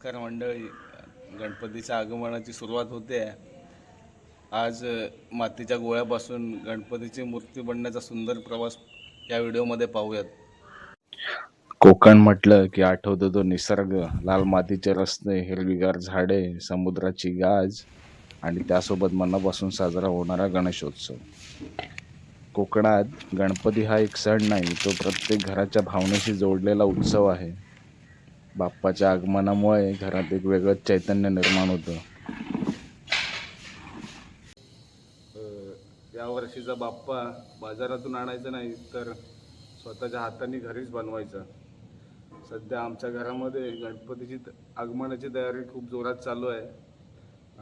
नमस्कार मंडळी. गणपतीच्या आगमनाची सुरुवात होते. आज मातीच्या गोळ्यापासून गणपतीची मूर्ती बनण्याचा सुंदर प्रवास या व्हिडिओमध्ये पाहूयात. कोकण म्हटलं की आठवतो तो निसर्ग, लाल मातीचे रस्ते, हिरवीगार झाडे, समुद्राची गाज आणि त्यासोबत मनापासून साजरा होणारा गणेशोत्सव. कोकणात गणपती हा एक सण नाही, तो प्रत्येक घराच्या भावनेशी जोडलेला उत्सव आहे. बाप्पाच्या आगमनामुळे घरात एक वेगळंच चैतन्य निर्माण होतं. या वर्षीचा बाप्पा बाजारातून आणायचा नाही, तर स्वतःच्या हाताने घरीच बनवायचा. सध्या आमच्या घरामध्ये गणपतीची आगमनाची तयारी खूप जोरात चालू आहे.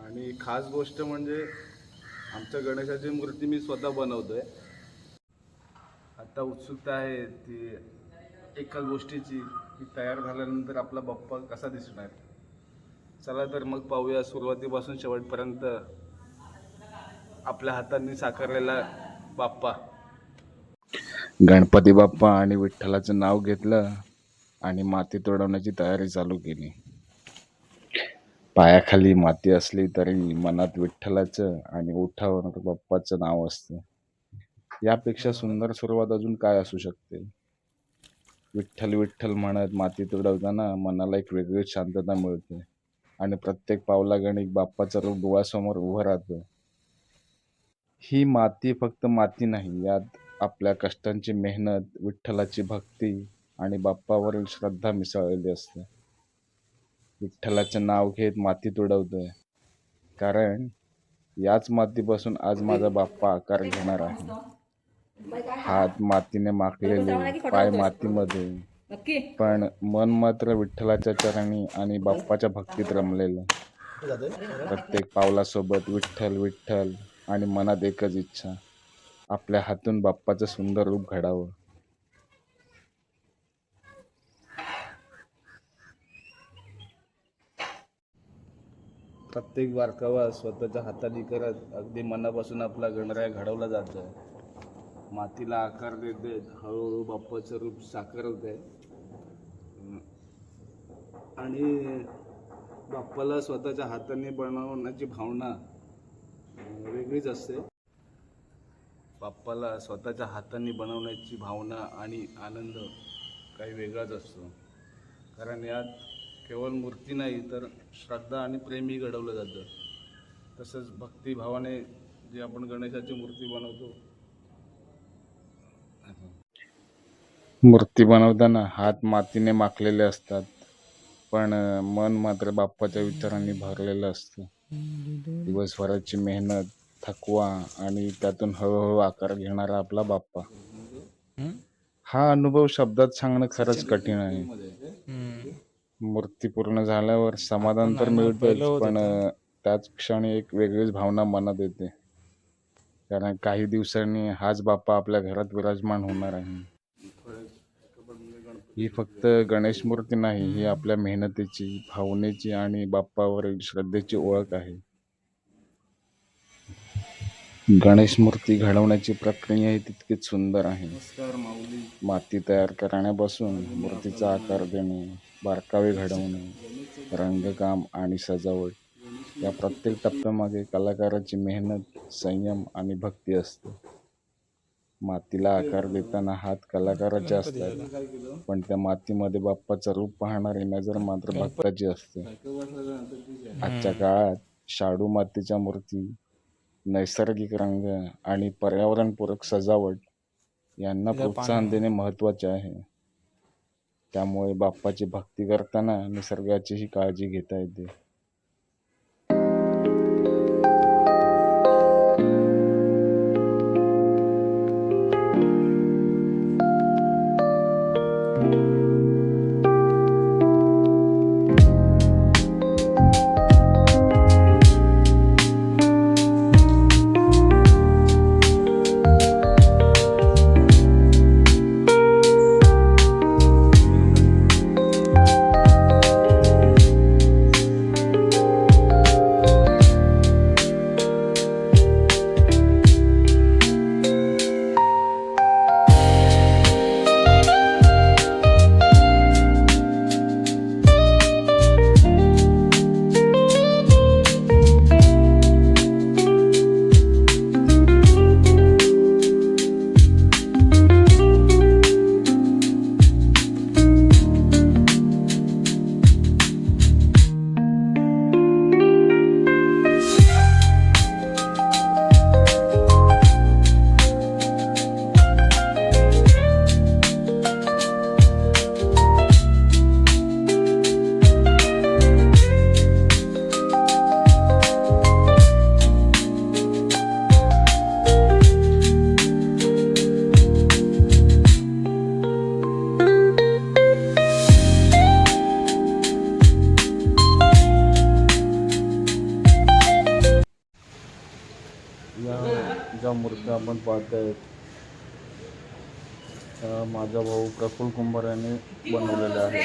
आणि खास गोष्ट म्हणजे आमच्या गणेशाची मूर्ती मी स्वतः बनवतोय. आता उत्सुकता आहे ती एका गोष्टीची, की तयार झाल्यानंतर आपला बाप्पा कसा दिसणार. चला तर मग पाहूया सुरुवातीपासून शेवटपर्यंत आपल्या हातांनी साकारलेला बाप्पा. गणपती बाप्पा आणि विठ्ठलाचं नाव घेतलं आणि माती तोडवण्याची तयारी चालू केली. पायाखाली माती असली तरी मनात विठ्ठलाचं आणि ओठावर बाप्पाचं नाव असतं. यापेक्षा सुंदर सुरुवात अजून काय असू शकते. विठ्ठल विठ्ठल म्हणत माती तुडवताना मनाला एक वेगळी शांतता मिळते आणि प्रत्येक पावलागणिक बाप्पाचं रूप डोळ्यासमोर उभं राहतं. ही माती फक्त माती नाही, यात आपल्या कष्टांची मेहनत, विठ्ठलाची भक्ती आणि बाप्पावरील श्रद्धा मिसळलेली असते. विठ्ठलाचं नाव घेत माती तुडवतोय, कारण याच मातीपासून आज माझा बाप्पा आकार घेणार आहे. हात मातीने माखलेले, पाय मातीमध्ये, पण मन मात्र विठ्ठलाच्या चरणी आणि बाप्पाच्या भक्तीत रमलेलं. प्रत्येक पावलासोबत विठ्ठल विठ्ठल आणि मनात एकच इच्छा, आपल्या हातून बाप्पाचं सुंदर रूप घडावं. प्रत्येक बारकावा स्वतःच्या हाताने करत अगदी मनापासून आपला गणराया घडवला जातोय. मातीला आकार देत देत हळूहळू बाप्पाचं रूप साकारत आहे. आणि बाप्पाला स्वतःच्या हाताने बनवण्याची भावना वेगळीच असते. बाप्पाला स्वतःच्या हाताने बनवण्याची भावना आणि आनंद काही वेगळाच असतो. कारण यात केवळ मूर्ती नाही, तर श्रद्धा आणि प्रेमही घडवलं जातं. तसंच भक्तिभावाने जे आपण गणेशाची मूर्ती बनवतो, मूर्ती बनवताना हात मातीने माखलेले असतात, पण मन मात्र बाप्पाच्या विचारांनी भरलेलं असतं. दिवसभराची मेहनत, थकवा आणि त्यातून हळूहळू आकार घेणारा आपला बाप्पा, हा अनुभव शब्दात सांगणं खरंच कठीण आहे. मूर्ती पूर्ण झाल्यावर समाधान तर मिळतंच, पण त्याच क्षणी एक वेगळीच भावना मनात येते. कारण काही दिवसांनी हाच बाप्पा आपल्या घरात विराजमान होणार आहे. ही फक्त गणेश मूर्ती नाही, ही आपल्या मेहनतीची, भावनेची आणि बाप्पावरील श्रद्धेची ओळख आहे. गणेश मूर्ती घडवण्याची प्रक्रिया ही तितकीच सुंदर आहे. माती तयार करण्यापासून मूर्तीचा आकार देणे, बारकावे घडवणे, रंगकाम आणि सजावट, या प्रत्येक टप्प्यामागे कलाकाराची मेहनत, संयम आणि भक्ती असते. मातीला आकार देताना हात कलाकाराचे असतात, पण त्या मातीमध्ये बाप्पाचं रूप पाहणारी नजर मात्र भक्ताची असते. आजच्या काळात शाडू मातीच्या मूर्ती, नैसर्गिक रंग आणि पर्यावरणपूरक सजावट यांना प्रोत्साहन देणे महत्त्वाचे आहे. त्यामुळे बाप्पाची भक्ती करताना निसर्गाचीही काळजी घेता येते. मूर्त्या आपण पाहतायत माझा भाऊ प्रफुल्ल कुंभार यांनी बनवलेल्या आहेत.